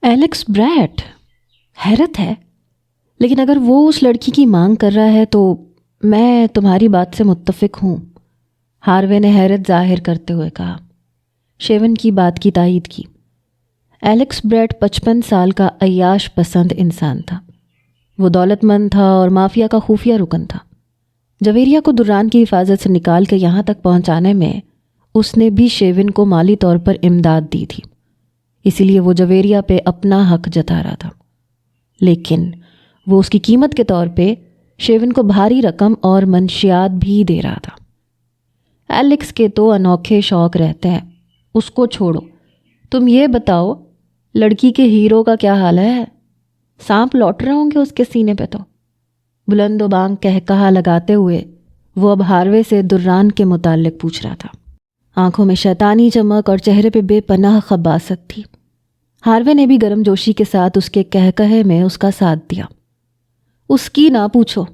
Alex Brett, حیرت ہے، لیکن اگر وہ اس لڑکی کی مانگ کر رہا ہے تو میں تمہاری بات سے متفق ہوں، ہاروے نے حیرت ظاہر کرتے ہوئے کہا۔ شیون کی بات کی تائید کی۔ ایلیکس بریٹ 55 سال کا عیاش پسند انسان تھا۔ وہ دولت مند تھا اور مافیا کا خفیہ رکن تھا۔ جویریہ کو دران کی حفاظت سے نکال کے یہاں تک پہنچانے میں اس نے بھی شیون کو مالی طور پر امداد دی تھی، اسی لیے وہ جویریہ پہ اپنا حق جتا رہا تھا، لیکن وہ اس کی قیمت کے طور پہ شیون کو بھاری رقم اور منشیات بھی دے رہا تھا۔ ایلیکس کے تو انوکھے شوق رہتے ہیں، اس کو چھوڑو، تم یہ بتاؤ لڑکی کے ہیرو کا کیا حال ہے؟ سانپ لوٹ رہے ہوں گے اس کے سینے پہ تو۔ بلند و بانگ کہا لگاتے ہوئے وہ اب ہاروے سے دران کے متعلق پوچھ رہا تھا۔ آنکھوں میں شیطانی چمک اور چہرے پہ بے پناہ خباثت تھی۔ ہاروے نے بھی گرم جوشی کے ساتھ اس کے کہے میں اس کا ساتھ دیا۔ اس کی نہ پوچھو،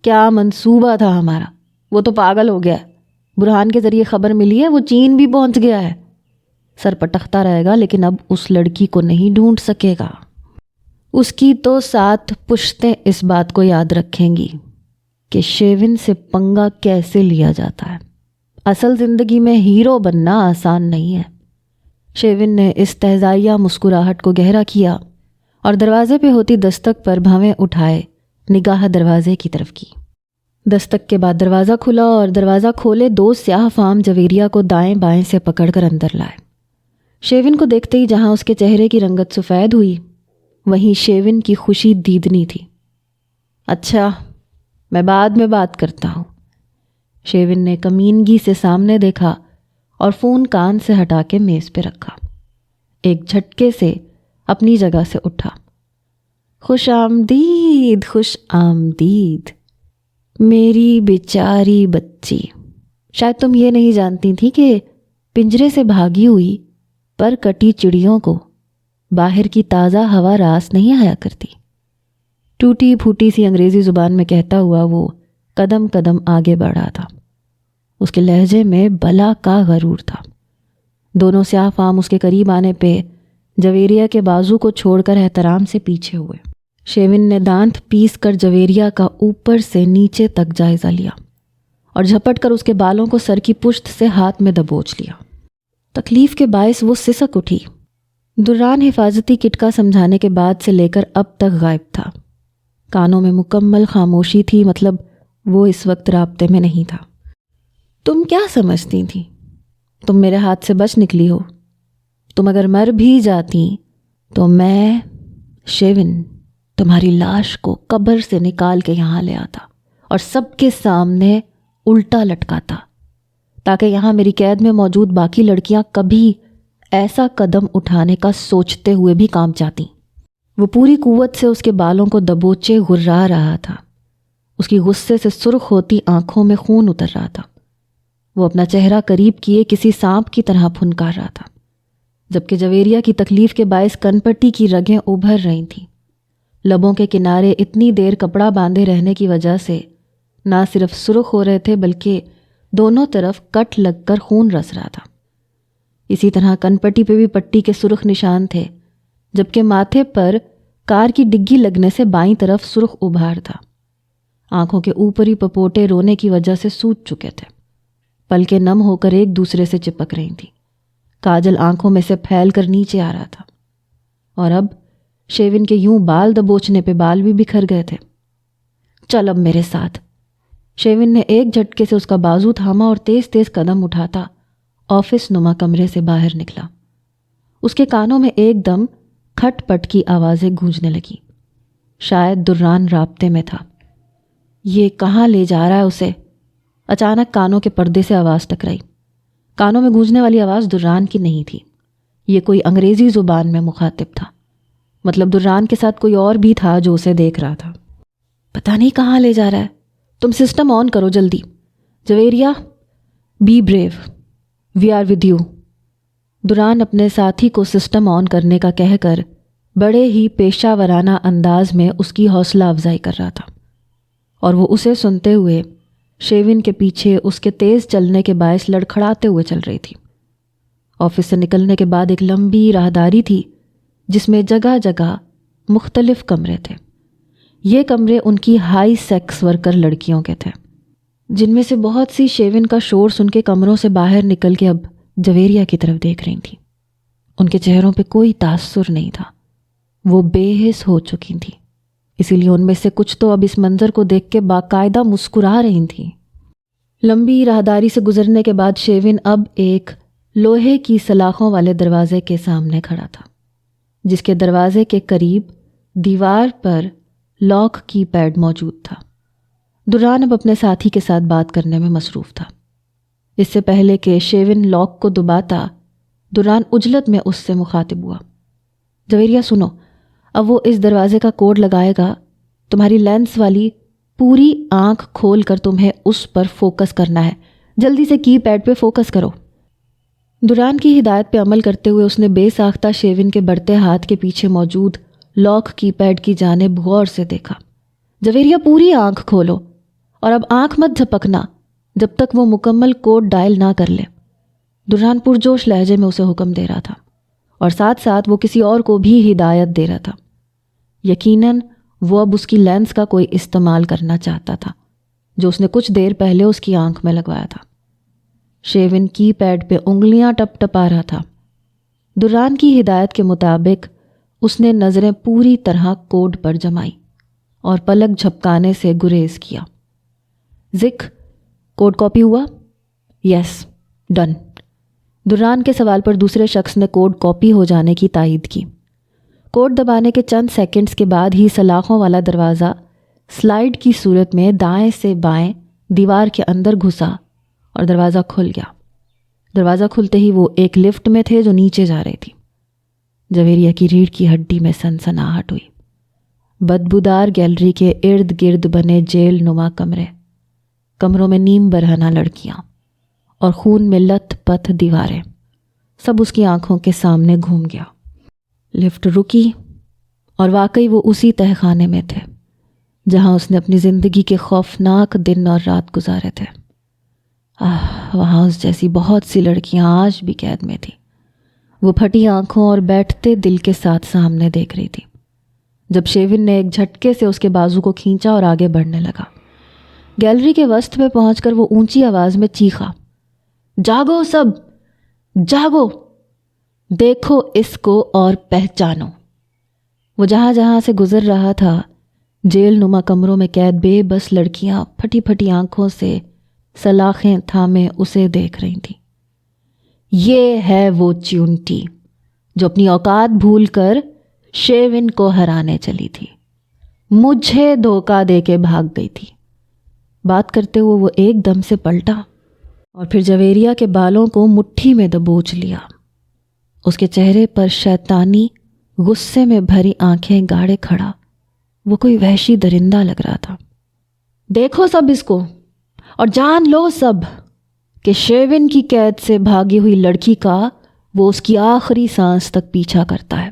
کیا منصوبہ تھا ہمارا، وہ تو پاگل ہو گیا ہے۔ برہان کے ذریعے خبر ملی ہے وہ چین بھی پہنچ گیا ہے، سر پٹکتا رہے گا لیکن اب اس لڑکی کو نہیں ڈھونڈ سکے گا۔ اس کی تو 7 پشتیں اس بات کو یاد رکھیں گی کہ شیون سے پنگا کیسے لیا جاتا ہے۔ اصل زندگی میں ہیرو بننا آسان نہیں ہے۔ شیون نے استہزائیہ مسکراہٹ کو گہرا کیا اور دروازے پہ ہوتی دستک پر بھویں اٹھائے نگاہ دروازے کی طرف کی۔ دستک کے بعد دروازہ کھلا اور دروازہ کھولے 2 سیاہ فام جویریہ کو دائیں بائیں سے پکڑ کر اندر لائے۔ شیون کو دیکھتے ہی جہاں اس کے چہرے کی رنگت سفید ہوئی، وہیں شیون کی خوشی دیدنی تھی۔ اچھا، میں بعد میں بات کرتا ہوں۔ شیون نے کمینگی سے سامنے دیکھا اور فون کان سے ہٹا کے میز پہ رکھا۔ ایک جھٹکے سے اپنی جگہ سے اٹھا۔ خوش آمدید، خوش آمدید میری بیچاری بچی۔ شاید تم یہ نہیں جانتی تھی کہ پنجرے سے بھاگی ہوئی پر کٹی چڑیوں کو باہر کی تازہ ہوا راس نہیں آیا کرتی۔ ٹوٹی پھوٹی سی انگریزی زبان میں کہتا ہوا وہ قدم قدم آگے بڑھا تھا۔ اس کے لہجے میں بلا کا غرور تھا۔ دونوں سیاہ فام اس کے قریب آنے پہ جویریہ کے بازو کو چھوڑ کر احترام سے پیچھے ہوئے۔ شیون نے دانت پیس کر جویریہ کا اوپر سے نیچے تک جائزہ لیا اور جھپٹ کر اس کے بالوں کو سر کی پشت سے ہاتھ میں دبوچ لیا۔ تکلیف کے باعث وہ سسک اٹھی۔ دران حفاظتی کٹکا سمجھانے کے بعد سے لے کر اب تک غائب تھا۔ کانوں میں مکمل خاموشی تھی، مطلب وہ اس وقت رابطے میں نہیں تھا۔ تم کیا سمجھتی تھی؟ تم میرے ہاتھ سے بچ نکلی ہو۔ تم اگر مر بھی جاتی تو میں شیون تمہاری لاش کو قبر سے نکال کے یہاں لے آتا اور سب کے سامنے الٹا لٹکاتا، تاکہ یہاں میری قید میں موجود باقی لڑکیاں کبھی ایسا قدم اٹھانے کا سوچتے ہوئے بھی کام چاتی۔ وہ پوری قوت سے اس کے بالوں کو دبوچے غرا رہا تھا۔ اس کی غصے سے سرخ ہوتی آنکھوں میں خون اتر رہا تھا۔ وہ اپنا چہرہ قریب کیے کسی سانپ کی طرح پھنکار رہا تھا، جبکہ جویریہ کی تکلیف کے باعث کنپٹی کی رگیں ابھر رہی تھیں۔ لبوں کے کنارے اتنی دیر کپڑا باندھے رہنے کی وجہ سے نہ صرف سرخ ہو رہے تھے بلکہ دونوں طرف کٹ لگ کر خون رس رہا تھا۔ اسی طرح کنپٹی پہ بھی پٹی کے سرخ نشان تھے، جبکہ ماتھے پر کار کی ڈگی لگنے سے بائیں طرف سرخ ابھار تھا۔ آنکھوں کے اوپری پپوٹے رونے کی وجہ سے سوج چکے تھے، پلکیں نم ہو کر ایک دوسرے سے چپک رہی تھیں۔ کاجل آنکھوں میں سے پھیل کر نیچے آ رہا تھا، اور اب شیون کے یوں بال دبوچنے پہ بال بھی بکھر گئے تھے۔ چل اب میرے ساتھ۔ شیون نے ایک جھٹکے سے اس کا بازو تھاما اور تیز تیز قدم اٹھاتا آفس نما کمرے سے باہر نکلا۔ اس کے کانوں میں ایک دم کھٹ پٹ کی آوازیں گونجنے لگی۔ شاید دران رابطے میں تھا۔ یہ کہاں لے جا رہا ہے اسے؟ اچانک کانوں کے پردے سے آواز ٹکرائی۔ کانوں میں گونجنے والی آواز دران کی نہیں تھی، یہ کوئی انگریزی زبان میں مخاطب تھا، مطلب دران کے ساتھ کوئی اور بھی تھا جو اسے دیکھ رہا تھا۔ پتہ نہیں کہاں لے جا رہا ہے، تم سسٹم آن کرو جلدی۔ Javeria, be brave, we are with you. دران اپنے ساتھی کو سسٹم آن کرنے کا کہہ کر بڑے ہی پیشہ ورانہ انداز میں اس کی حوصلہ افزائی کر رہا تھا، اور وہ اسے سنتے ہوئے شیون کے پیچھے اس کے تیز چلنے کے باعث لڑکھڑاتے ہوئے چل رہی تھی۔ آفس سے نکلنے کے بعد ایک لمبی راہداری تھی جس میں جگہ جگہ مختلف کمرے تھے۔ یہ کمرے ان کی ہائی سیکس ورکر لڑکیوں کے تھے، جن میں سے بہت سی شیون کا شور سن کے کمروں سے باہر نکل کے اب جویریہ کی طرف دیکھ رہی تھیں۔ ان کے چہروں پہ کوئی تاثر نہیں تھا، وہ بے حس ہو چکی تھیں، اسی لیے ان میں سے کچھ تو اب اس منظر کو دیکھ کے باقاعدہ مسکرا رہی تھیں۔ لمبی راہداری سے گزرنے کے بعد شیون اب ایک لوہے کی سلاخوں والے دروازے کے سامنے کھڑا تھا، جس کے دروازے کے قریب دیوار پر لاک کی پیڈ موجود تھا۔ دوران اب اپنے ساتھی کے ساتھ بات کرنے میں مصروف تھا۔ اس سے پہلے کہ شیون لاک کو دباتا، دوران عجلت میں اس سے مخاطب ہوا۔ جویریہ سنو، اب وہ اس دروازے کا کوڈ لگائے گا، تمہاری لینس والی پوری آنکھ کھول کر تمہیں اس پر فوکس کرنا ہے، جلدی سے کی پیڈ پہ فوکس کرو۔ دوران کی ہدایت پہ عمل کرتے ہوئے اس نے بے ساختہ شیون کے بڑھتے ہاتھ کے پیچھے موجود لاک کی پیڈ کی جانب غور سے دیکھا۔ جویریہ پوری آنکھ کھولو اور اب آنکھ مت جھپکنا جب تک وہ مکمل کوڈ ڈائل نہ کر لے۔ دوران پرجوش لہجے میں اسے حکم دے رہا تھا اور ساتھ ساتھ وہ کسی اور کو بھی ہدایت دے رہا تھا۔ یقیناً وہ اب اس کی لینس کا کوئی استعمال کرنا چاہتا تھا جو اس نے کچھ دیر پہلے اس کی آنکھ میں لگوایا تھا۔ شیون کی پیڈ پہ انگلیاں ٹپ ٹپا رہا تھا۔ دوران کی ہدایت کے مطابق اس نے نظریں پوری طرح کوڈ پر جمائی اور پلک جھپکانے سے گریز کیا۔ زک، کوڈ کاپی ہوا؟ یس، ڈن۔ دوران کے سوال پر دوسرے شخص نے کوڈ کاپی ہو جانے کی تائید کی۔ کوڈ دبانے کے چند سیکنڈز کے بعد ہی سلاخوں والا دروازہ سلائیڈ کی صورت میں دائیں سے بائیں دیوار کے اندر گھسا اور دروازہ کھل گیا۔ دروازہ کھلتے ہی وہ ایک لفٹ میں تھے جو نیچے جا رہی تھی۔ جویریہ کی ریڑھ کی ہڈی میں سنسناہٹ ہوئی۔ بدبودار گیلری کے ارد گرد بنے جیل نما کمروں میں نیم برہنہ لڑکیاں اور خون میں لت پت دیواریں، سب اس کی آنکھوں کے سامنے گھوم گیا۔ لفٹ رکی اور واقعی وہ اسی تہہ خانے میں تھے جہاں اس نے اپنی زندگی کے خوفناک دن اور رات گزارے تھے۔ وہاں اس جیسی بہت سی لڑکیاں آج بھی قید میں تھیں۔ وہ پھٹی آنکھوں اور بیٹھتے دل کے ساتھ سامنے دیکھ رہی تھی جب شیون نے ایک جھٹکے سے اس کے بازو کو کھینچا اور آگے بڑھنے لگا۔ گیلری کے وسط میں پہنچ کر وہ اونچی آواز میں چیخا، جاگو سب، جاگو، دیکھو اس کو اور پہچانو۔ وہ جہاں جہاں سے گزر رہا تھا، جیل نما کمروں میں قید بے بس لڑکیاں پھٹی پھٹی آنکھوں سے سلاخیں تھامے اسے دیکھ رہی تھیں۔ یہ ہے وہ چیونٹی جو اپنی اوقات بھول کر شیون کو ہرانے چلی تھی، مجھے دھوکہ دے کے بھاگ گئی تھی۔ بات کرتے ہوئے وہ ایک دم سے پلٹا اور پھر جویریہ کے بالوں کو مٹھی میں دبوچ لیا۔ اس کے چہرے پر شیطانی غصے میں بھری آنکھیں گاڑے کھڑا، وہ کوئی وحشی درندہ لگ رہا تھا۔ دیکھو سب اس کو اور جان لو سب کہ شیون کی قید سے بھاگی ہوئی لڑکی کا وہ اس کی آخری سانس تک پیچھا کرتا ہے،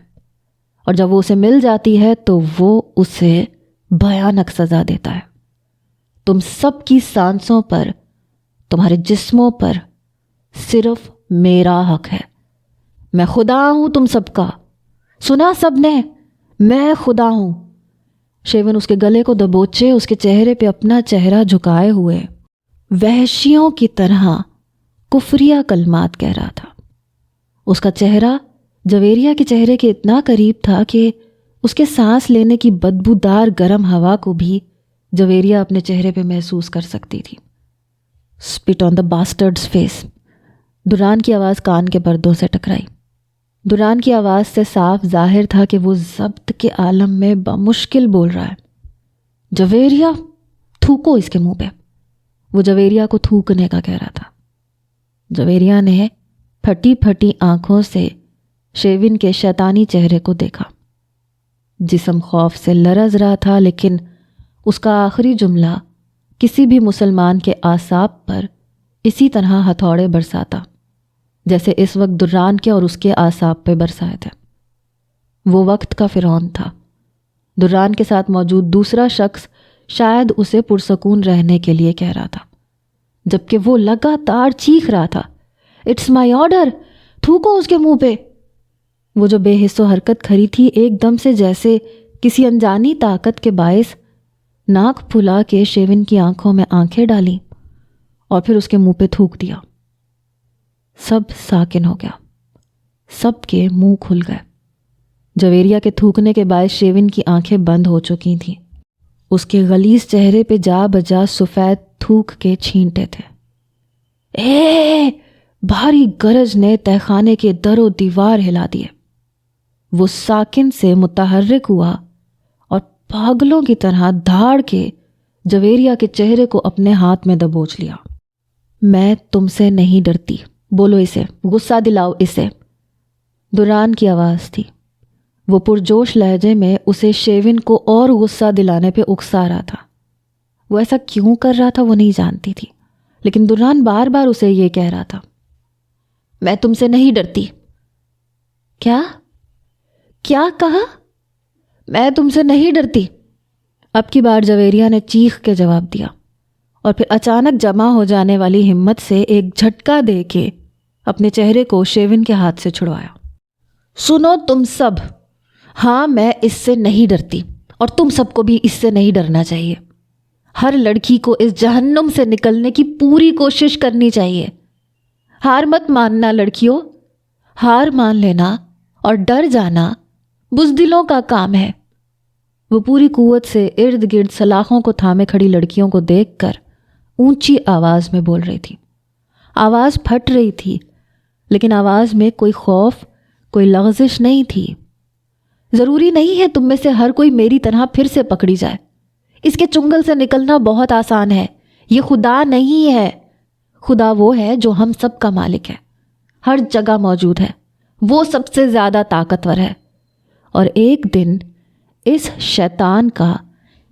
اور جب وہ اسے مل جاتی ہے تو وہ اسے بھیانک سزا دیتا ہے۔ تم سب کی سانسوں پر، تمہارے جسموں پر صرف میرا حق ہے۔ میں خدا ہوں تم سب کا، سنا سب نے، میں خدا ہوں۔ شیون اس کے گلے کو دبوچے اس کے چہرے پہ اپنا چہرہ جھکائے ہوئے وحشیوں کی طرح کفریہ کلمات کہہ رہا تھا۔ اس کا چہرہ جویریہ کے چہرے کے اتنا قریب تھا کہ اس کے سانس لینے کی بدبودار گرم ہوا کو بھی جویریہ اپنے چہرے پہ محسوس کر سکتی تھی۔ اسپٹ آن دا باسٹرڈز فیس، دوران کی آواز کان کے پردوں سے ٹکرائی۔ دوران کی آواز سے صاف ظاہر تھا کہ وہ ضبط کے عالم میں بمشکل بول رہا ہے۔ جویریہ، تھوکو اس کے منہ پہ۔ وہ جویریہ کو تھوکنے کا کہہ رہا تھا۔ جویریہ نے پھٹی پھٹی آنکھوں سے شیون کے شیطانی چہرے کو دیکھا۔ جسم خوف سے لرز رہا تھا، لیکن اس کا آخری جملہ کسی بھی مسلمان کے اعصاب پر اسی طرح ہتھوڑے برساتا جیسے اس وقت دوران کے اور اس کے اعصاب پہ برسائے تھے۔ وہ وقت کا فرعون تھا۔ دوران کے ساتھ موجود دوسرا شخص شاید اسے پرسکون رہنے کے لیے کہہ رہا تھا، جبکہ وہ لگاتار چیخ رہا تھا، اٹس مائی آرڈر، تھوکو اس کے منہ پہ۔ وہ جو بے حس و حرکت کھڑی تھی ایک دم سے جیسے کسی انجانی طاقت کے باعث ناک پھلا کے شیون کی آنکھوں میں آنکھیں ڈالیں اور پھر اس کے منہ پہ تھوک دیا۔ سب ساکن ہو گیا، سب کے منہ کھل گئے۔ جویریہ کے تھوکنے کے باعث شیون کی آنکھیں بند ہو چکی تھیں۔ اس کے غلیظ چہرے پہ جا بجا سفید تھوک کے چھینٹے تھے۔ اے بھاری گرج نے تہہ خانے کے در و دیوار ہلا دیے۔ وہ ساکن سے متحرک ہوا اور پاگلوں کی طرح دھاڑ کے جویریہ کے چہرے کو اپنے ہاتھ میں دبوچ لیا۔ میں تم سے نہیں ڈرتی، بولو اسے، غصہ دلاؤ اسے، دوران کی آواز تھی۔ وہ پرجوش لہجے میں اسے شیون کو اور غصہ دلانے پہ اکسا رہا تھا۔ وہ ایسا کیوں کر رہا تھا وہ نہیں جانتی تھی، لیکن دوران بار بار اسے یہ کہہ رہا تھا، میں تم سے نہیں ڈرتی۔ کیا کہا؟ میں تم سے نہیں ڈرتی۔ اب کی بار جویریہ نے چیخ کے جواب دیا اور پھر اچانک جمع ہو جانے والی ہمت سے ایک جھٹکا دے کے اپنے چہرے کو شیون کے ہاتھ سے چھڑوایا۔ سنو تم سب، ہاں میں اس سے نہیں ڈرتی اور تم سب کو بھی اس سے نہیں ڈرنا چاہیے۔ ہر لڑکی کو اس جہنم سے نکلنے کی پوری کوشش کرنی چاہیے۔ ہار مت ماننا لڑکیوں، ہار مان لینا اور ڈر جانا بزدلوں کا کام ہے۔ وہ پوری قوت سے ارد گرد سلاخوں کو تھامے کھڑی لڑکیوں کو دیکھ کر اونچی آواز میں بول رہی تھی۔ آواز پھٹ رہی تھی، لیکن آواز میں کوئی خوف، کوئی لغزش نہیں تھی۔ ضروری نہیں ہے تم میں سے ہر کوئی میری طرح پھر سے پکڑی جائے۔ اس کے چنگل سے نکلنا بہت آسان ہے۔ یہ خدا نہیں ہے، خدا وہ ہے جو ہم سب کا مالک ہے، ہر جگہ موجود ہے، وہ سب سے زیادہ طاقتور ہے، اور ایک دن اس شیطان کا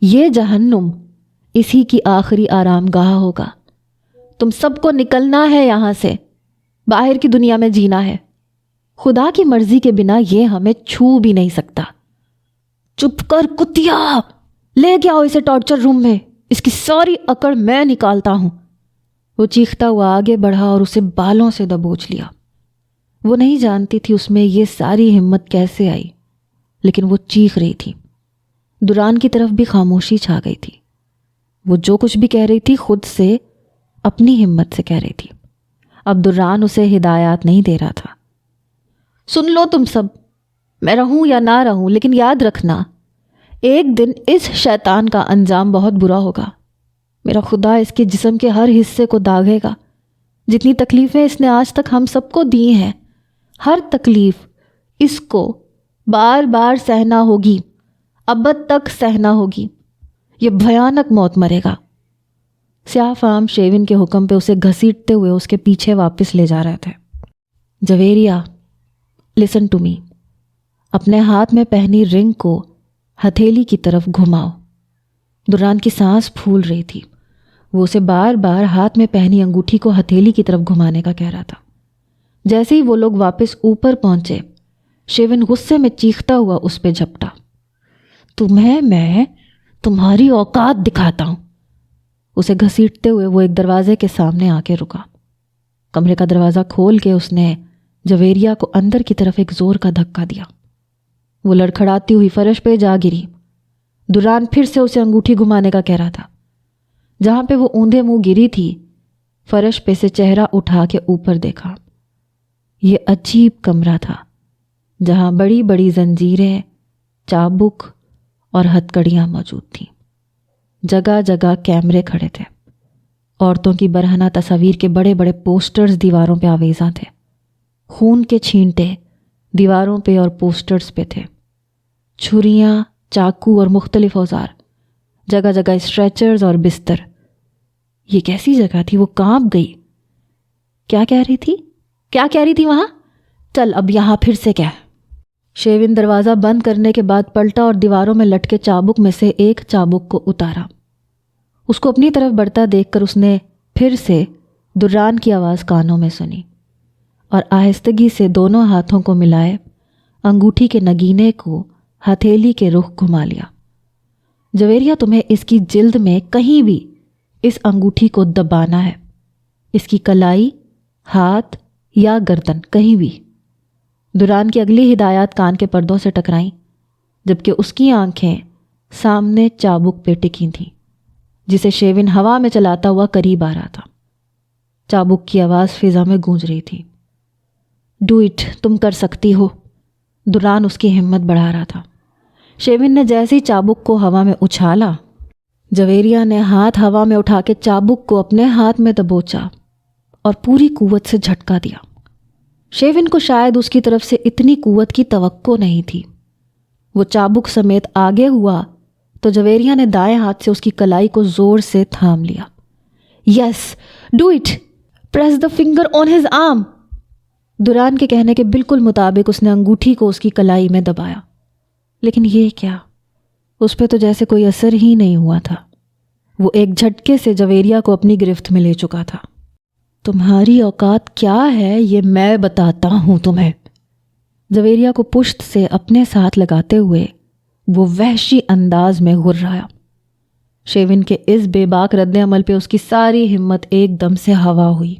یہ جہنم اسی کی آخری آرام گاہ ہوگا۔ تم سب کو نکلنا ہے یہاں سے، باہر کی دنیا میں جینا ہے۔ خدا کی مرضی کے بنا یہ ہمیں چھو بھی نہیں سکتا۔ چپ کر کتیا، لے کے آؤ اسے ٹارچر روم میں، اس کی ساری اکڑ میں نکالتا ہوں۔ وہ چیختا ہوا آگے بڑھا اور اسے بالوں سے دبوچ لیا۔ وہ نہیں جانتی تھی اس میں یہ ساری ہمت کیسے آئی، لیکن وہ چیخ رہی تھی۔ دوران کی طرف بھی خاموشی چھا گئی تھی۔ وہ جو کچھ بھی کہہ رہی تھی خود سے، اپنی ہمت سے کہہ رہی تھی۔ اب دوران اسے ہدایات نہیں دے رہا تھا۔ سن لو تم سب، میں رہوں یا نہ رہوں، لیکن یاد رکھنا ایک دن اس شیطان کا انجام بہت برا ہوگا۔ میرا خدا اس کے جسم کے ہر حصے کو داغے گا۔ جتنی تکلیفیں اس نے آج تک ہم سب کو دی ہیں، ہر تکلیف اس کو بار بار سہنا ہوگی، ابد تک سہنا ہوگی۔ یہ بھیانک موت مرے گا۔ سیاہ فام شیون کے حکم پہ اسے گھسیٹتے ہوئے اس کے پیچھے واپس لے جا رہے تھے۔ جویریہ، لسن ٹو می، اپنے ہاتھ میں پہنی رنگ کو ہتھیلی کی طرف گھماؤ۔ دوران کی سانس پھول رہی تھی۔ وہ اسے بار بار ہاتھ میں پہنی انگوٹھی کو ہتھیلی کی طرف گھمانے کا کہہ رہا تھا۔ جیسے ہی وہ لوگ واپس اوپر پہنچے، شیون غصے میں چیختا ہوا اس پہ جھپٹا۔ تمہیں میں تمہاری اوقات دکھاتا ہوں۔ اسے گھسیٹتے ہوئے وہ ایک دروازے کے سامنے آ کے رکا۔ کمرے کا دروازہ کھول کے اس نے جویریہ کو اندر کی طرف ایک زور کا دھکا دیا۔ وہ لڑکھڑاتی ہوئی فرش پہ جا گری۔ دوران پھر سے اسے انگوٹھی گھمانے کا کہہ رہا تھا۔ جہاں پہ وہ اوندھے منہ گری تھی، فرش پہ سے چہرہ اٹھا کے اوپر دیکھا۔ یہ عجیب کمرہ تھا جہاں بڑی بڑی زنجیریں، چابک اور ہتکڑیاں موجود تھیں۔ جگہ جگہ کیمرے کھڑے تھے۔ عورتوں کی برہنہ تصاویر کے بڑے بڑے پوسٹرز دیواروں پہ آویزاں تھے۔ خون کے چھینٹے دیواروں پہ اور پوسٹرز پہ تھے۔ چھریاں، چاقو اور مختلف اوزار، جگہ جگہ اسٹریچرز اور بستر۔ یہ کیسی جگہ تھی؟ وہ کانپ گئی۔ کیا کہہ رہی تھی وہاں؟ چل اب یہاں پھر سے کیا؟ شیون دروازہ بند کرنے کے بعد پلٹا اور دیواروں میں لٹکے چابک میں سے ایک چابک کو اتارا۔ اس کو اپنی طرف بڑھتا دیکھ کر اس نے پھر سے دوران کی آواز کانوں میں سنی اور آہستگی سے دونوں ہاتھوں کو ملائے انگوٹھی کے نگینے کو ہتھیلی کے رخ گھما لیا۔ جویریہ، تمہیں اس کی جلد میں کہیں بھی اس انگوٹھی کو دبانا ہے، اس کی کلائی، ہاتھ یا گردن، کہیں بھی۔ دران کی اگلی ہدایات کان کے پردوں سے ٹکرائیں، جبکہ اس کی آنکھیں سامنے چابک پہ ٹکی تھیں جسے شیون ہوا میں چلاتا ہوا قریب آ رہا تھا۔ چابک کی آواز فضا میں گونج رہی تھی۔ ڈو اٹ، تم کر سکتی ہو۔ دران اس کی ہمت بڑھا رہا تھا۔ شیون نے جیسے ہی چابک کو ہوا میں اچھالا، جویریہ نے ہاتھ ہوا میں اٹھا کے چابک کو اپنے ہاتھ میں دبوچا اور پوری قوت سے جھٹکا دیا۔ شیون کو شاید اس کی طرف سے اتنی قوت کی توقع نہیں تھی۔ وہ چابک سمیت آگے ہوا تو جویریہ نے دائیں ہاتھ سے اس کی کلائی کو زور سے تھام لیا۔ Yes, do it, press the finger on his arm. دران کے کہنے کے بالکل مطابق اس نے انگوٹھی کو اس کی کلائی میں دبایا، لیکن یہ کیا؟ اس پہ تو جیسے کوئی اثر ہی نہیں ہوا تھا۔ وہ ایک جھٹکے سے جویریہ کو اپنی گرفت میں لے چکا تھا۔ تمہاری اوقات کیا ہے یہ میں بتاتا ہوں تمہیں۔ جویریہ کو پشت سے اپنے ساتھ لگاتے ہوئے وہ وحشی انداز میں غرایا۔ شیون کے اس بے باک رد عمل پہ اس کی ساری ہمت ایک دم سے ہوا ہوئی۔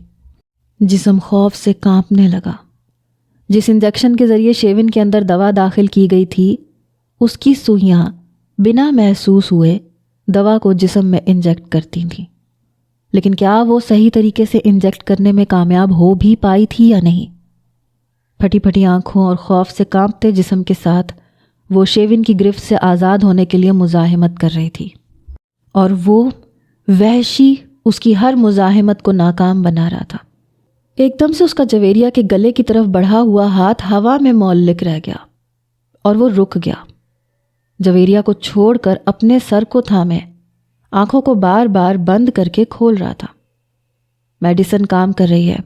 جسم خوف سے کانپنے لگا۔ جس انجیکشن کے ذریعے شیون کے اندر دوا داخل کی گئی تھی، اس کی سوئیاں بنا محسوس ہوئے دوا کو جسم میں انجیکٹ کرتی تھیں، لیکن کیا وہ صحیح طریقے سے انجیکٹ کرنے میں کامیاب ہو بھی پائی تھی یا نہیں؟ پھٹی پھٹی آنکھوں اور خوف سے کانپتے جسم کے ساتھ وہ شیون کی گرفت سے آزاد ہونے کے لیے مزاحمت کر رہی تھی، اور وہ وحشی اس کی ہر مزاحمت کو ناکام بنا رہا تھا۔ ایک دم سے اس کا جویریہ کے گلے کی طرف بڑھا ہوا ہاتھ ہوا میں معلق رہ گیا اور وہ رک گیا۔ جویریہ کو چھوڑ کر اپنے سر کو تھامے آنکھوں کو بار بار بند کر کے کھول رہا تھا۔ میڈیسن کام کر رہی ہے،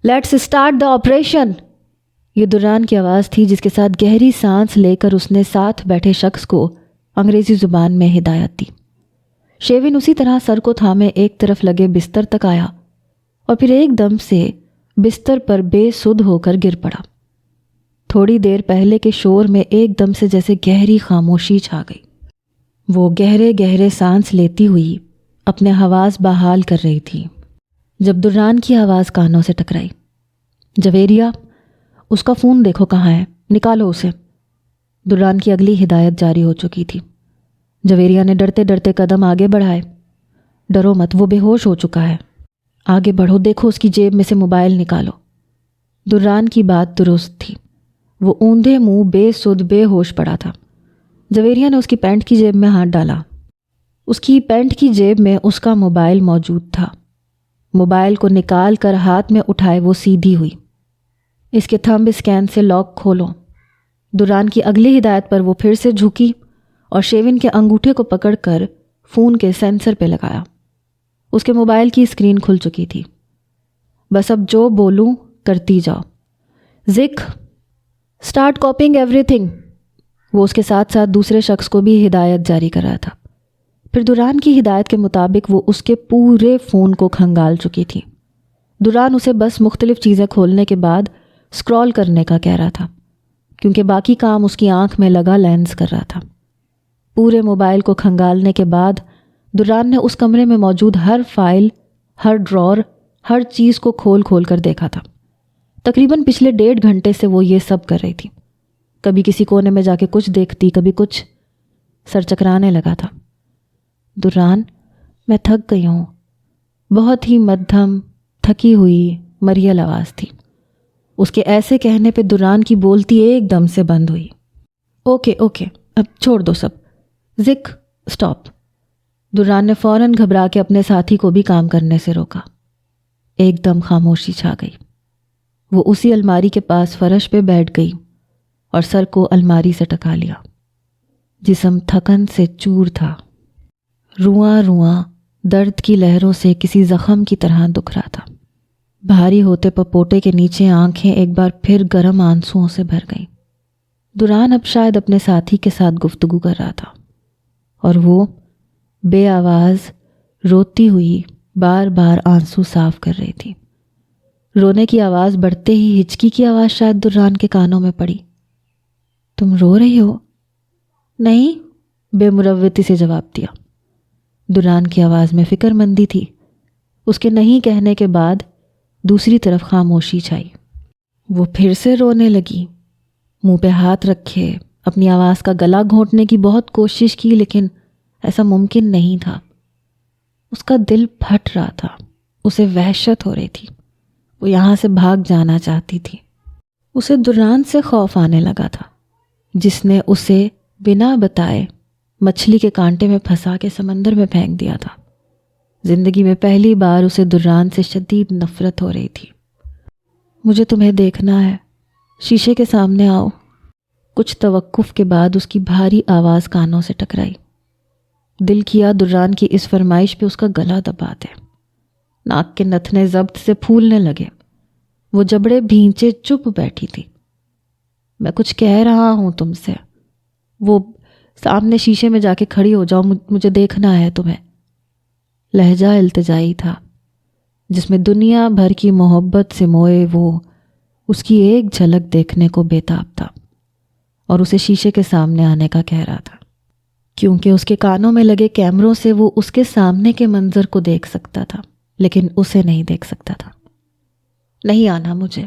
لیٹس اسٹارٹ دا آپریشن۔ یہ دران کی آواز تھی جس کے ساتھ گہری سانس لے کر اس نے ساتھ بیٹھے شخص کو انگریزی زبان میں ہدایت دی۔ شیون اسی طرح سر کو تھامے ایک طرف لگے بستر تک آیا اور پھر ایک دم سے بستر پر بے سدھ ہو کر گر پڑا۔ تھوڑی دیر پہلے کے شور میں ایک دم سے جیسے گہری خاموشی چھا گئی۔ وہ گہرے گہرے سانس لیتی ہوئی اپنے حواس بحال کر رہی تھی جب دران کی آواز کانوں سے ٹکرائی۔ جویریہ، اس کا فون دیکھو کہاں ہے، نکالو اسے۔ دران کی اگلی ہدایت جاری ہو چکی تھی۔ جویریہ نے ڈرتے ڈرتے قدم آگے بڑھائے۔ ڈرو مت، وہ بے ہوش ہو چکا ہے۔ آگے بڑھو، دیکھو اس کی جیب میں سے موبائل نکالو۔ دران کی بات درست تھی۔ وہ اوندھے منہ بے سدھ بے ہوش پڑا تھا۔ جویریہ نے اس کی پینٹ کی جیب میں ہاتھ ڈالا۔ اس کی پینٹ کی جیب میں اس کا موبائل موجود تھا۔ موبائل کو نکال کر ہاتھ میں اٹھائے وہ سیدھی ہوئی۔ اس کے تھمب اسکین سے لاک کھولو۔ دران کی اگلی ہدایت پر وہ پھر سے جھکی اور شیون کے انگوٹھے کو پکڑ کر فون کے سینسر پہ لگایا۔ اس کے موبائل کی اسکرین کھل چکی تھی۔ بس اب جو بولوں کرتی جاؤ۔ زک، اسٹارٹ کاپنگ ایوری تھنگ۔ وہ اس کے ساتھ ساتھ دوسرے شخص کو بھی ہدایت جاری کر رہا تھا۔ پھر دران کی ہدایت کے مطابق وہ اس کے پورے فون کو کھنگال چکی تھی۔ دران اسے بس مختلف چیزیں کھولنے کے بعد اسکرول کرنے کا کہہ رہا تھا، کیونکہ باقی کام اس کی آنکھ میں لگا لینس کر رہا تھا۔ پورے موبائل کو کھنگالنے کے بعد دران نے اس کمرے میں موجود ہر فائل، ہر ڈرار، ہر چیز کو کھول کھول کر دیکھا تھا۔ تقریباً پچھلے 1.5 گھنٹے سے وہ یہ سب کر رہی تھی۔ کبھی کسی کونے میں جا کے کچھ دیکھتی، کبھی کچھ۔ سر چکرانے لگا تھا۔ دران، میں تھک گئی ہوں۔ بہت ہی مدھم، تھکی ہوئی مریل آواز تھی۔ اس کے ایسے کہنے پہ دران کی بولتی ایک دم سے بند ہوئی۔ اوکے اوکے، اب چھوڑ دو سب۔ زک، اسٹاپ۔ دران نے فوراً گھبرا کے اپنے ساتھی کو بھی کام کرنے سے روکا۔ ایک دم خاموشی چھا گئی۔ وہ اسی الماری کے پاس فرش پہ بیٹھ گئی اور سر کو الماری سے ٹکا لیا۔ جسم تھکن سے چور تھا۔ رواں رواں درد کی لہروں سے کسی زخم کی طرح دکھ رہا تھا۔ بھاری ہوتے پپوٹے کے نیچے آنکھیں ایک بار پھر گرم آنسوؤں سے بھر گئیں۔ دران اب شاید اپنے ساتھی کے ساتھ گفتگو کر رہا تھا، اور وہ بے آواز روتی ہوئی بار بار آنسو صاف کر رہی تھی۔ رونے کی آواز بڑھتے ہی ہچکی کی آواز شاید دران کے کانوں میں پڑی۔ تم رو رہی ہو؟ نہیں، بے مروتی سے جواب دیا۔ دران کی آواز میں فکر مندی تھی۔ اس کے نہیں کہنے کے بعد دوسری طرف خاموشی چھائی۔ وہ پھر سے رونے لگی، منہ پہ ہاتھ رکھے اپنی آواز کا گلا گھونٹنے کی بہت کوشش کی، لیکن ایسا ممکن نہیں تھا۔ اس کا دل پھٹ رہا تھا، اسے وحشت ہو رہی تھی، وہ یہاں سے بھاگ جانا چاہتی تھی۔ اسے دران سے خوف آنے لگا تھا، جس نے اسے بنا بتائے مچھلی کے کانٹے میں پھنسا کے سمندر میں پھینک دیا تھا۔ زندگی میں پہلی بار اسے دران سے شدید نفرت ہو رہی تھی۔ مجھے تمہیں دیکھنا ہے، شیشے کے سامنے آؤ۔ کچھ توقف کے بعد اس کی بھاری آواز کانوں سے ٹکرائی۔ دل کیا دران کی اس فرمائش پہ اس کا گلا دبا دے۔ ناک کے نتھنے ضبط سے پھولنے لگے، وہ جبڑے بھینچے چپ بیٹھی تھی۔ میں کچھ کہہ رہا ہوں تم سے، وہ سامنے شیشے میں جا کے کھڑی ہو جاؤ، مجھے دیکھنا ہے تمہیں۔ لہجہ التجائی تھا، جس میں دنیا بھر کی محبت سے موئے وہ اس کی ایک جھلک دیکھنے کو بےتاب تھا، اور اسے شیشے کے سامنے آنے کا کہہ رہا تھا، کیونکہ اس کے کانوں میں لگے کیمروں سے وہ اس کے سامنے کے منظر کو دیکھ سکتا تھا، لیکن اسے نہیں دیکھ سکتا تھا۔ نہیں آنا مجھے،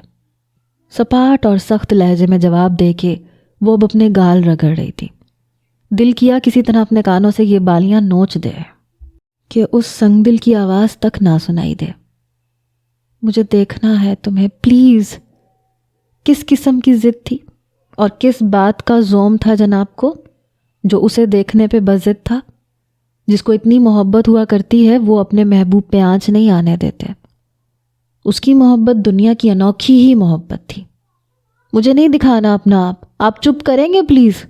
سپاٹ اور سخت لہجے میں جواب دے کے وہ اب اپنے گال رگڑ رہی تھی۔ دل کیا کسی طرح اپنے کانوں سے یہ بالیاں نوچ دے کہ اس سنگ دل کی آواز تک نہ سنائی دے۔ مجھے دیکھنا ہے تمہیں، پلیز۔ کس قسم کی ضد تھی اور کس بات کا زوم تھا جناب کو، جو اسے دیکھنے پہ بضد تھا؟ جس کو اتنی محبت ہوا کرتی ہے وہ اپنے محبوب پہ آنچ نہیں آنے دیتے۔ اس کی محبت دنیا کی انوکھی ہی محبت تھی۔ مجھے نہیں دکھانا اپنا آپ چپ کریں گے پلیز؟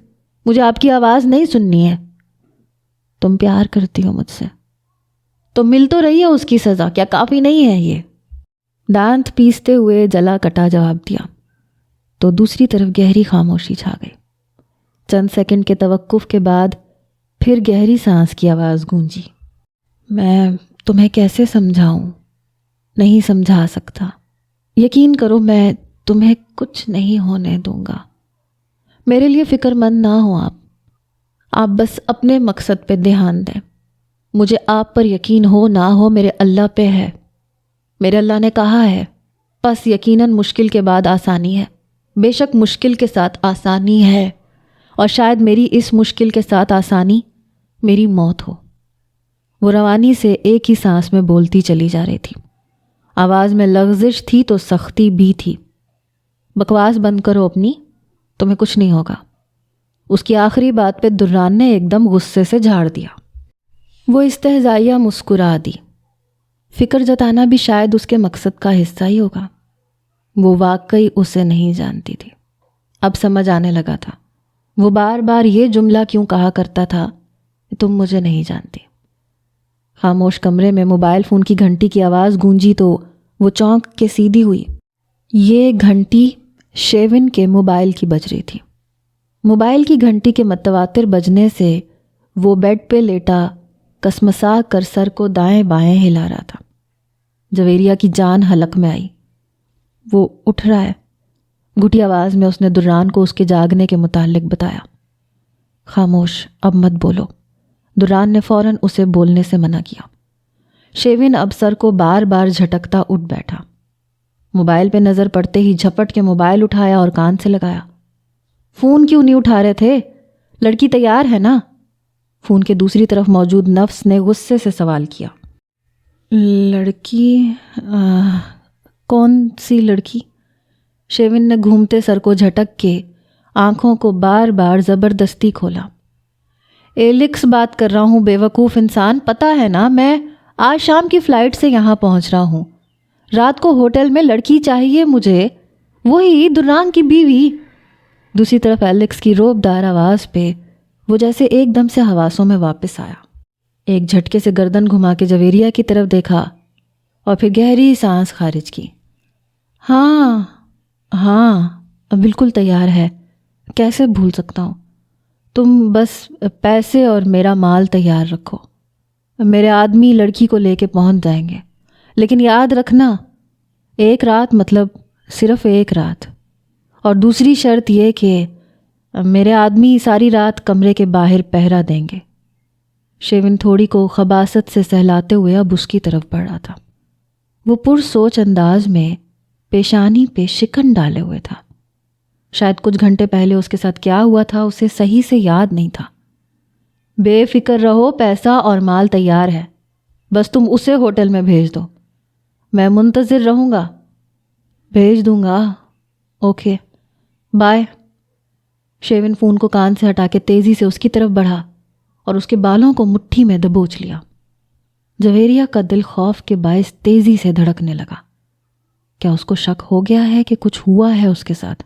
مجھے آپ کی آواز نہیں سننی ہے۔ تم پیار کرتی ہو مجھ سے تو مل تو رہی ہے اس کی سزا، کیا کافی نہیں ہے یہ؟ دانت پیستے ہوئے جلا کٹا جواب دیا تو دوسری طرف گہری خاموشی چھا گئی۔ چند سیکنڈ کے توقف کے بعد پھر گہری سانس کی آواز گونجی۔ میں تمہیں کیسے سمجھاؤں؟ نہیں سمجھا سکتا۔ یقین کرو میں تمہیں کچھ نہیں ہونے دوں گا۔ میرے لیے فکر مند نہ ہو آپ بس اپنے مقصد پہ دھیان دیں۔ مجھے آپ پر یقین ہو نہ ہو، میرے اللہ پہ ہے۔ میرے اللہ نے کہا ہے، بس یقیناً مشکل کے بعد آسانی ہے۔ بے شک مشکل کے ساتھ آسانی ہے، اور شاید میری اس مشکل کے ساتھ آسانی میری موت ہو۔ وہ روانی سے ایک ہی سانس میں بولتی چلی جا رہی تھی۔ آواز میں لغزش تھی تو سختی بھی تھی۔ بکواس بند کرو اپنی، تمہیں کچھ نہیں ہوگا۔ اس کی آخری بات پہ دران نے ایک دم غصے سے جھاڑ دیا۔ وہ استہزائیہ مسکرا دی۔ فکر جتانا بھی شاید اس کے مقصد کا حصہ ہی ہوگا۔ وہ واقعی اسے نہیں جانتی تھی۔ اب سمجھ آنے لگا تھا وہ بار بار یہ جملہ کیوں کہا کرتا تھا کہ تم مجھے نہیں جانتی۔ خاموش کمرے میں موبائل فون کی گھنٹی کی آواز گونجی تو وہ چونک کے سیدھی ہوئی۔ یہ گھنٹی شیون کے موبائل کی بج رہی تھی۔ موبائل کی گھنٹی کے متواتر بجنے سے وہ بیڈ پہ لیٹا کسمسا کر سر کو دائیں بائیں ہلا رہا تھا۔ جویریہ کی جان حلق میں آئی۔ وہ اٹھ رہا ہے، گھٹی آواز میں اس نے دران کو اس کے جاگنے کے متعلق بتایا۔ خاموش، اب مت بولو۔ دران نے فوراً اسے بولنے سے منع کیا۔ شیون اب سر کو بار بار جھٹکتا اٹھ بیٹھا۔ موبائل پہ نظر پڑتے ہی جھپٹ کے موبائل اٹھایا اور کان سے لگایا۔ فون کیوں نہیں اٹھا رہے تھے؟ لڑکی تیار ہے نا؟ فون کے دوسری طرف موجود نفس نے غصے سے سوال کیا۔ لڑکی؟ کون سی لڑکی؟ شیون نے گھومتے سر کو جھٹک کے آنکھوں کو بار بار زبردستی کھولا۔ ایلکس بات کر رہا ہوں بے وقوف انسان، پتہ ہے نا میں آج شام کی فلائٹ سے یہاں پہنچ رہا ہوں۔ رات کو ہوٹل میں لڑکی چاہیے مجھے، وہی دران کی بیوی۔ دوسری طرف ایلکس کی روب دار آواز پہ وہ جیسے ایک دم سے حواسوں میں واپس آیا۔ ایک جھٹکے سے گردن گھما کے جویریہ کی طرف دیکھا اور پھر گہری سانس خارج کی۔ ہاں بالکل تیار ہے، کیسے بھول سکتا ہوں۔ تم بس پیسے اور میرا مال تیار رکھو، میرے آدمی لڑکی کو لے کے پہنچ جائیں گے۔ لیکن یاد رکھنا، ایک رات مطلب صرف ایک رات، اور دوسری شرط یہ کہ میرے آدمی ساری رات کمرے کے باہر پہرا دیں گے۔ شیون تھوڑی کو خباثت سے سہلاتے ہوئے اب اس کی طرف بڑھ رہا تھا۔ وہ پرسوچ انداز میں پیشانی پہ شکن ڈالے ہوئے تھا۔ شاید کچھ گھنٹے پہلے اس کے ساتھ کیا ہوا تھا اسے صحیح سے یاد نہیں تھا۔ بے فکر رہو، پیسہ اور مال تیار ہے، بس تم اسے ہوٹل میں بھیج دو، میں منتظر رہوں گا۔ بھیج دوں گا، اوکے بائے۔ شیون فون کو کان سے ہٹا کے تیزی سے اس کی طرف بڑھا اور اس کے بالوں کو مٹھی میں دبوچ لیا۔ جویریہ کا دل خوف کے باعث تیزی سے دھڑکنے لگا۔ کیا اس کو شک ہو گیا ہے کہ کچھ ہوا ہے اس کے ساتھ؟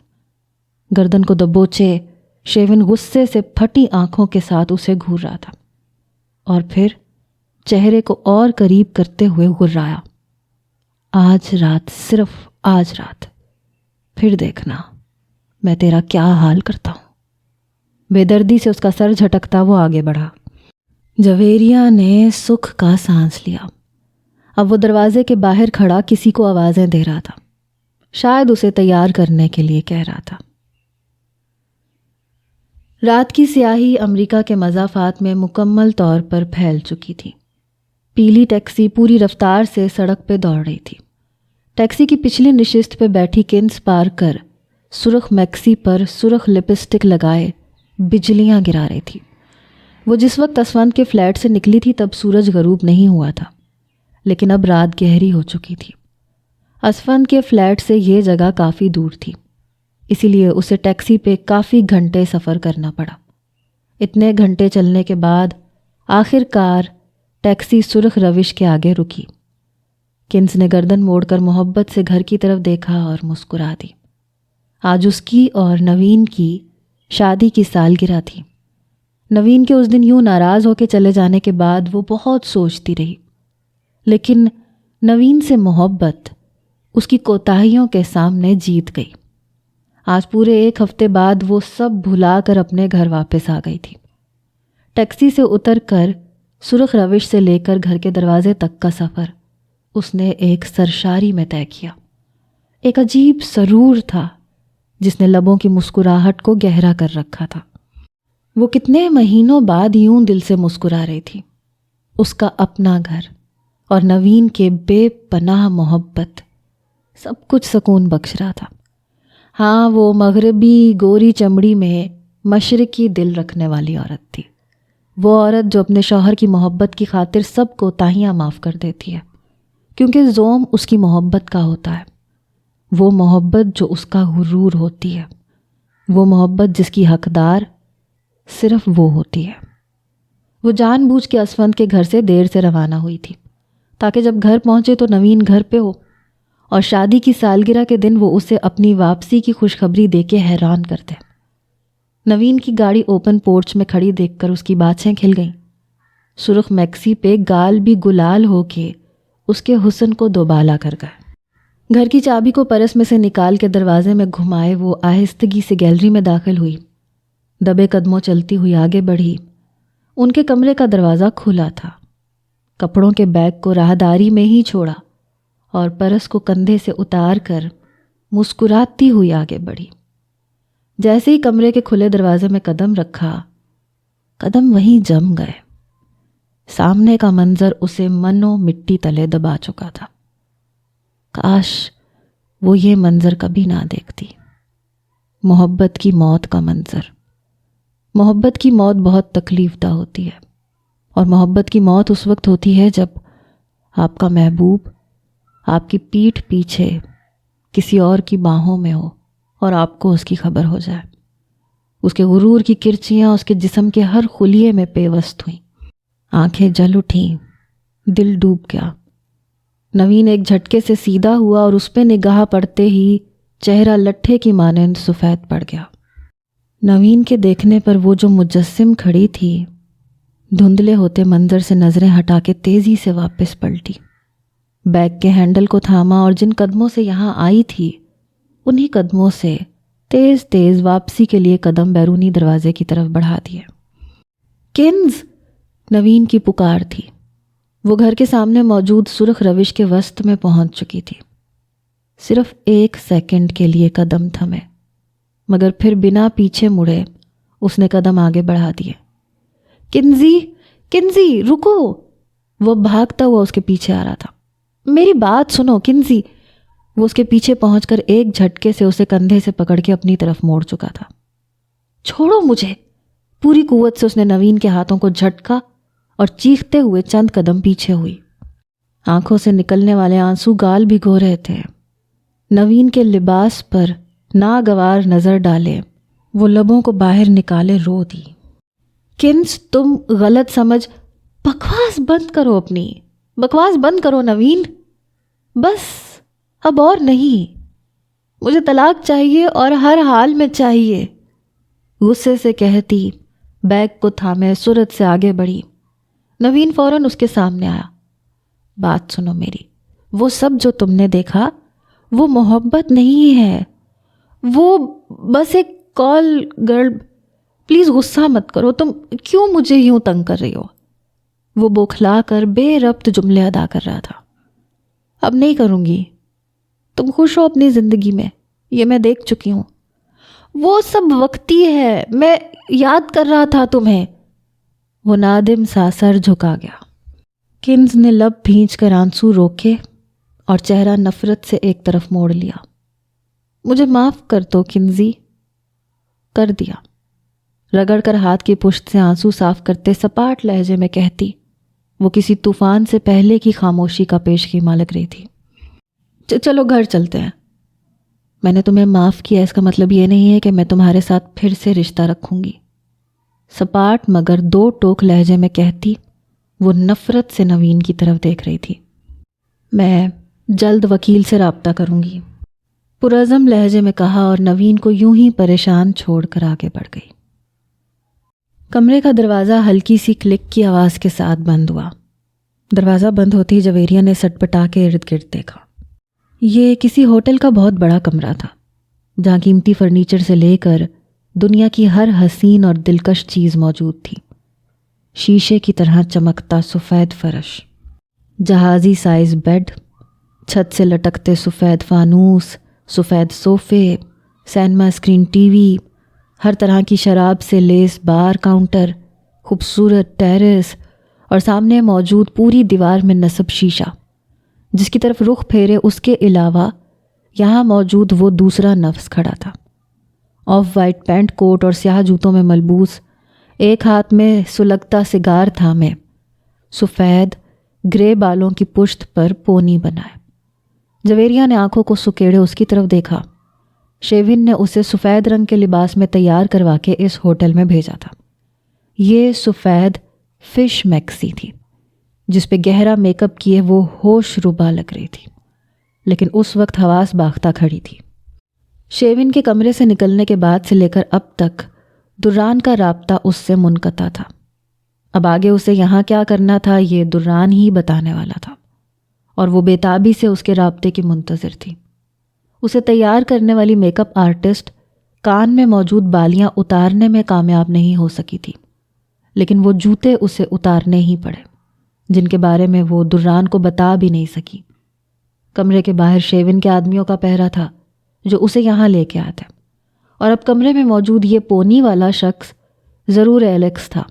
گردن کو دبوچے شیون غصے سے پھٹی آنکھوں کے ساتھ اسے گھور رہا تھا، اور پھر چہرے کو اور قریب کرتے ہوئے غرایا۔ آج رات، صرف آج رات، پھر دیکھنا میں تیرا کیا حال کرتا ہوں۔ بے دردی سے اس کا سر جھٹکتا وہ آگے بڑھا۔ جویریہ نے سکھ کا سانس لیا۔ اب وہ دروازے کے باہر کھڑا کسی کو آوازیں دے رہا تھا، شاید اسے تیار کرنے کے لیے کہہ رہا تھا۔ رات کی سیاہی امریکہ کے مضافات میں مکمل طور پر پھیل چکی تھی۔ پیلی ٹیکسی پوری رفتار سے سڑک پہ دوڑ رہی تھی۔ ٹیکسی کی پچھلی نشست پہ بیٹھی کنز پارکر سرخ میکسی پر سرخ لپسٹک لگائے بجلیاں گرا رہی تھی۔ وہ جس وقت اسفند کے فلیٹ سے نکلی تھی تب سورج غروب نہیں ہوا تھا، لیکن اب رات گہری ہو چکی تھی۔ اسفند کے فلیٹ سے یہ جگہ کافی دور تھی، اسی لیے اسے ٹیکسی پہ کافی گھنٹے سفر کرنا پڑا۔ اتنے گھنٹے چلنے کے بعد آخر کار ٹیکسی سرخ روش کے آگے رکی۔ کنز نے گردن موڑ کر محبت سے گھر کی طرف دیکھا اور مسکرا دی۔ آج اس کی اور نوین کی شادی کی سالگرہ تھی۔ نوین کے اس دن یوں ناراض ہو کے چلے جانے کے بعد وہ بہت سوچتی رہی، لیکن نوین سے محبت اس کی کوتاہیوں کے سامنے جیت گئی۔ آج پورے 1 ہفتے بعد وہ سب بھلا کر اپنے گھر واپس آ گئی تھی۔ ٹیکسی سے اتر کر سرخ روش سے لے کر گھر کے دروازے تک کا سفر اس نے ایک سرشاری میں طے کیا۔ ایک عجیب سرور تھا جس نے لبوں کی مسکراہٹ کو گہرا کر رکھا تھا۔ وہ کتنے مہینوں بعد یوں دل سے مسکرا رہی تھی۔ اس کا اپنا گھر اور نوین کے بے پناہ محبت، سب کچھ سکون بخش رہا تھا۔ ہاں، وہ مغربی گوری چمڑی میں مشرقی دل رکھنے والی عورت تھی، وہ عورت جو اپنے شوہر کی محبت کی خاطر سب کوتاہیاں معاف کر دیتی ہے، کیونکہ زوم اس کی محبت کا ہوتا ہے، وہ محبت جو اس کا غرور ہوتی ہے، وہ محبت جس کی حقدار صرف وہ ہوتی ہے۔ وہ جان بوجھ کے اسفند کے گھر سے دیر سے روانہ ہوئی تھی تاکہ جب گھر پہنچے تو نوین گھر پہ ہو، اور شادی کی سالگرہ کے دن وہ اسے اپنی واپسی کی خوشخبری دے کے حیران کر دے۔ نوین کی گاڑی اوپن پورچ میں کھڑی دیکھ کر اس کی باتیں کھل گئیں۔ سرخ میکسی پہ گال بھی گلال ہو کے اس کے حسن کو دوبالا کر گئے۔ گھر کی چابی کو پرس میں سے نکال کے دروازے میں گھمائے وہ آہستگی سے گیلری میں داخل ہوئی۔ دبے قدموں چلتی ہوئی آگے بڑھی۔ ان کے کمرے کا دروازہ کھلا تھا۔ کپڑوں کے بیگ کو راہداری میں ہی چھوڑا اور پرس کو کندھے سے اتار کر مسکراتی ہوئی آگے بڑھی۔ جیسے ہی کمرے کے کھلے دروازے میں قدم رکھا، قدم وہیں جم گئے۔ سامنے کا منظر اسے منو مٹی تلے دبا چکا تھا۔ کاش وہ یہ منظر کبھی نہ دیکھتی۔ محبت کی موت کا منظر۔ محبت کی موت بہت تکلیف دہ ہوتی ہے، اور محبت کی موت اس وقت ہوتی ہے جب آپ کا محبوب آپ کی پیٹھ پیچھے کسی اور کی باہوں میں ہو اور آپ کو اس کی خبر ہو جائے۔ اس کے غرور کی کرچیاں اس کے جسم کے ہر خلیے میں پیوست ہوئیں۔ آنکھیں جل اٹھیں، دل ڈوب گیا۔ نوین ایک جھٹکے سے سیدھا ہوا اور اس پہ نگاہ پڑتے ہی چہرہ لٹھے کی مانند سفید پڑ گیا۔ نوین کے دیکھنے پر وہ جو مجسم کھڑی تھی، دھندلے ہوتے منظر سے نظریں ہٹا کے تیزی سے واپس پلٹی، بیگ کے ہینڈل کو تھاما اور جن قدموں سے یہاں آئی تھی انہی قدموں سے تیز تیز واپسی کے لیے قدم بیرونی دروازے کی طرف بڑھا دیے۔ کنز! نوین کی پکار تھی۔ وہ گھر کے سامنے موجود سرخ روش کے وسط میں پہنچ چکی تھی۔ صرف 1 سیکنڈ کے لیے قدم تھمے، مگر پھر بنا پیچھے مڑے اس نے قدم آگے بڑھا دیے۔ کنزی! کنزی! رکو! وہ بھاگتا ہوا اس کے پیچھے آ رہا تھا۔ میری بات سنو کنزی! وہ اس کے پیچھے پہنچ کر ایک جھٹکے سے اسے کندھے سے پکڑ کے اپنی طرف موڑ چکا تھا۔ چھوڑو مجھے! پوری قوت سے اس نے نوین کے ہاتھوں کو جھٹکا اور چیختے ہوئے چند قدم پیچھے ہوئی۔ آنکھوں سے نکلنے والے آنسو گال بھگو رہے تھے۔ نوین کے لباس پر ناگوار نظر ڈالے، وہ لبوں کو باہر نکالے رو دی۔ کنز، تم غلط سمجھ، بکواس بند کرو، اپنی بکواس بند کرو نوین، بس اب اور نہیں، مجھے طلاق چاہیے اور ہر حال میں چاہیے، غصے سے کہتی بیگ کو تھامے سرعت سے آگے بڑھی۔ نوین فوراً اس کے سامنے آیا۔ بات سنو میری، وہ سب جو تم نے دیکھا وہ محبت نہیں ہے، وہ بس ایک کال گرل، پلیز غصہ مت کرو، تم کیوں مجھے یوں تنگ کر رہی ہو؟ وہ بوکھلا کر بے ربط جملے ادا کر رہا تھا۔ اب نہیں کروں گی، تم خوش ہو اپنی زندگی میں، یہ میں دیکھ چکی ہوں، وہ سب وقتی ہے، میں یاد کر رہا تھا تمہیں۔ وہ نادم سا سر جھکا گیا۔ کنز نے لب بھینچ کر آنسو روکے اور چہرہ نفرت سے ایک طرف موڑ لیا۔ مجھے معاف کر دو کنزی۔ کر دیا، رگڑ کر ہاتھ کی پشت سے آنسو صاف کرتے سپاٹ لہجے میں کہتی۔ وہ کسی طوفان سے پہلے کی خاموشی کا پیش خیمہ لگ رہی تھی۔ چلو گھر چلتے ہیں، میں نے تمہیں معاف کیا، اس کا مطلب یہ نہیں ہے کہ میں تمہارے ساتھ پھر سے رشتہ رکھوں گی، سپاٹ مگر دو ٹوک لہجے میں کہتی۔ وہ نفرت سے نوین کی طرف دیکھ رہی تھی۔ میں جلد وکیل سے رابطہ کروں گی، پرعزم لہجے میں کہا اور نوین کو یوں ہی پریشان چھوڑ کر آگے بڑھ گئی۔ کمرے کا دروازہ ہلکی سی کلک کی آواز کے ساتھ بند ہوا۔ دروازہ بند ہوتی جویریہ نے سٹپٹا کے ارد گرد دیکھا۔ یہ کسی ہوٹل کا بہت بڑا کمرہ تھا، جہاں قیمتی فرنیچر سے لے کر دنیا کی ہر حسین اور دلکش چیز موجود تھی۔ شیشے کی طرح چمکتا سفید فرش، جہازی سائز بیڈ، چھت سے لٹکتے سفید فانوس، سفید صوفے، سینما اسکرین ٹی وی، ہر طرح کی شراب سے لیس بار کاؤنٹر، خوبصورت ٹیرس اور سامنے موجود پوری دیوار میں نصب شیشہ، جس کی طرف رخ پھیرے اس کے علاوہ یہاں موجود وہ دوسرا نفس کھڑا تھا، آف وائٹ پینٹ کوٹ اور سیاہ جوتوں میں ملبوس، ایک ہاتھ میں سلگتا سگار تھامے، سفید گرے بالوں کی پشت پر پونی بنائے۔ جویریہ نے آنکھوں کو سکیڑے اس کی طرف دیکھا۔ شیون نے اسے سفید رنگ کے لباس میں تیار کروا کے اس ہوٹل میں بھیجا تھا۔ یہ سفید فش میکسی تھی، جس پہ گہرا میک اپ کیے وہ ہوش ربا لگ رہی تھی، لیکن اس وقت حواس باختہ کھڑی تھی۔ شیون کے کمرے سے نکلنے کے بعد سے لے کر اب تک دران کا رابطہ اس سے منقطع تھا۔ اب آگے اسے یہاں کیا کرنا تھا یہ دران ہی بتانے والا تھا، اور وہ بے تابی سے اس کے رابطے کی منتظر تھی۔ اسے تیار کرنے والی میک اپ آرٹسٹ کان میں موجود بالیاں اتارنے میں کامیاب نہیں ہو سکی تھی، لیکن وہ جوتے اسے اتارنے ہی پڑے، جن کے بارے میں وہ دران کو بتا بھی نہیں سکی۔ کمرے کے باہر شیون کے آدمیوں کا پہرا تھا جو اسے یہاں لے کے آیا تھا، اور اب کمرے میں موجود یہ پونی والا شخص ضرور ایلیکس تھا۔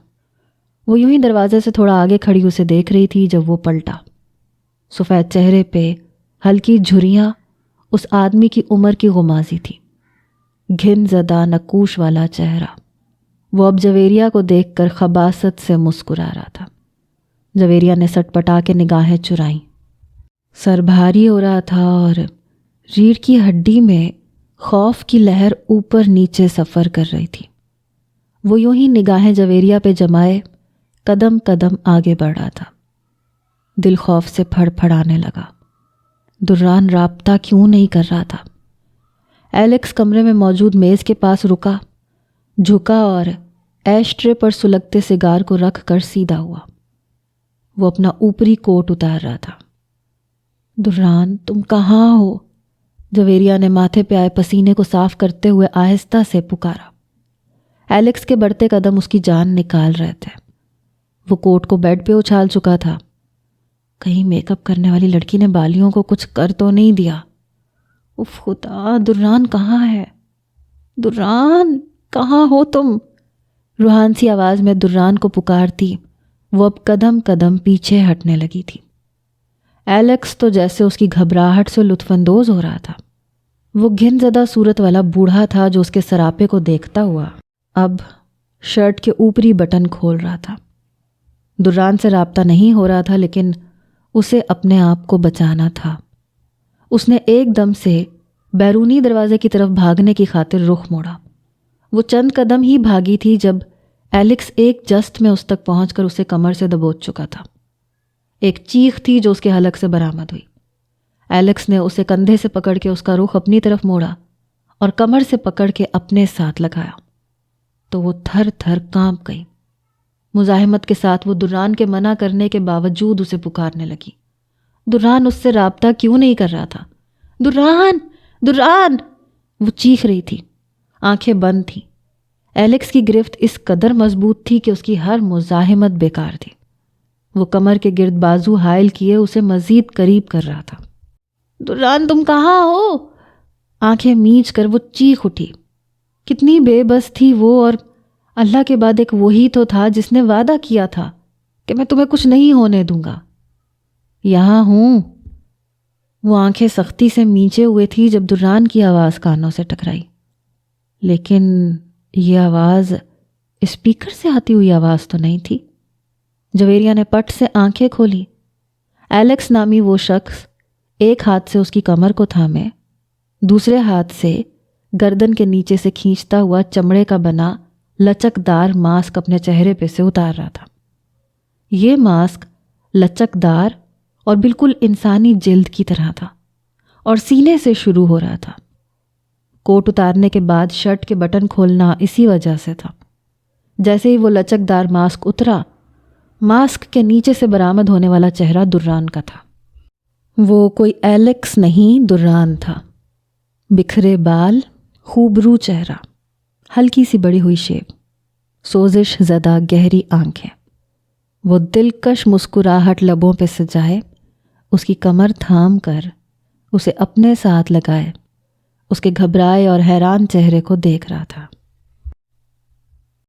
وہ یوں ہی دروازے سے تھوڑا آگے کھڑی اسے دیکھ رہی تھی جب وہ پلٹا۔ سفید چہرے پہ ہلکی جھریاں اس آدمی کی عمر کی غمازی تھی، گھن زدہ نقوش والا چہرہ۔ وہ اب جویریہ کو دیکھ کر خباثت سے مسکرا رہا تھا۔ جویریہ نے سٹپٹا کے نگاہیں چرائیں۔ سر بھاری ہو رہا تھا اور ریڑھ کی ہڈی میں خوف کی لہر اوپر نیچے سفر کر رہی تھی۔ وہ یوں ہی نگاہیں جویریہ پہ جمائے قدم قدم آگے بڑھ رہا تھا۔ دل خوف سے پھڑ پھڑانے لگا۔ دران رابطہ کیوں نہیں کر رہا تھا؟ ایلیکس کمرے میں موجود میز کے پاس رکا، جھکا اور ایش ٹرے پر سلگتے سگار کو رکھ کر سیدھا ہوا۔ وہ اپنا اوپری کوٹ اتار رہا تھا۔ دران، تم کہاں ہو؟ جویریہ نے ماتھے پہ آئے پسینے کو صاف کرتے ہوئے آہستہ سے پکارا۔ ایلیکس کے بڑھتے قدم اس کی جان نکال رہے تھے۔ وہ کوٹ کو بیڈ پہ اچھال چکا تھا۔ کہیں میک اپ کرنے والی لڑکی نے بالیوں کو کچھ کر تو نہیں دیا؟ اف خدا، دران کہاں ہے؟ دران کہاں ہو تم؟ روحان سی آواز میں دران کو پکارتی وہ اب قدم قدم پیچھے ہٹنے لگی تھی۔ ایلیکس تو جیسے اس کی گھبراہٹ سے لطف اندوز ہو رہا تھا۔ وہ گھن زدہ صورت والا بوڑھا تھا جو اس کے سراپے کو دیکھتا ہوا اب شرٹ کے اوپری بٹن کھول رہا تھا۔ دران سے رابطہ نہیں ہو رہا تھا، لیکن اسے اپنے آپ کو بچانا تھا۔ اس نے ایک دم سے بیرونی دروازے کی طرف بھاگنے کی خاطر رخ موڑا۔ وہ چند قدم ہی بھاگی تھی جب ایلیکس ایک جست میں اس تک پہنچ کر اسے کمر سے دبوچ چکا تھا۔ ایک چیخ تھی جو اس کے حلق سے برآمد ہوئی۔ ایلیکس نے اسے کندھے سے پکڑ کے اس کا رخ اپنی طرف موڑا اور کمر سے پکڑ کے اپنے ساتھ لگایا تو وہ تھر تھر کانپ گئی۔ مزاحمت کے ساتھ وہ دران کے منع کرنے کے باوجود اسے پکارنے لگی۔ دران اس سے رابطہ کیوں نہیں کر رہا تھا؟ دران، دران! وہ چیخ رہی تھی، آنکھیں بند تھیں۔ ایلیکس کی گرفت اس قدر مضبوط تھی کہ اس کی ہر مزاحمت بیکار تھی۔ وہ کمر کے گرد بازو حائل کیے اسے مزید قریب کر رہا تھا۔ دران، تم کہاں ہو؟ آنکھیں میچ کر وہ چیخ اٹھی۔ کتنی بے بس تھی وہ، اور اللہ کے بعد ایک وہی تو تھا جس نے وعدہ کیا تھا کہ میں تمہیں کچھ نہیں ہونے دوں گا۔ یہاں ہوں۔ وہ آنکھیں سختی سے میچے ہوئے تھی جب دران کی آواز کانوں سے ٹکرائی، لیکن یہ آواز اسپیکر سے آتی ہوئی آواز تو نہیں تھی۔ جویریہ نے پٹ سے آنکھیں کھولی۔ ایلیکس نامی وہ شخص ایک ہاتھ سے اس کی کمر کو تھامے، دوسرے ہاتھ سے گردن کے نیچے سے کھینچتا ہوا چمڑے کا بنا لچکدار ماسک اپنے چہرے پہ سے اتار رہا تھا۔ یہ ماسک لچکدار اور بالکل انسانی جلد کی طرح تھا اور سینے سے شروع ہو رہا تھا۔ کوٹ اتارنے کے بعد شرٹ کے بٹن کھولنا اسی وجہ سے تھا۔ جیسے ہی وہ لچکدار ماسک اترا، ماسک کے نیچے سے برآمد ہونے والا چہرہ دران کا تھا۔ وہ کوئی ایلیکس نہیں، دران تھا۔ بکھرے بال، خوبرو چہرہ، ہلکی سی بڑی ہوئی شیپ، سوزش زدہ گہری آنکھیں۔ وہ دلکش مسکراہٹ لبوں پہ سجائے اس کی کمر تھام کر اسے اپنے ساتھ لگائے اس کے گھبرائے اور حیران چہرے کو دیکھ رہا تھا۔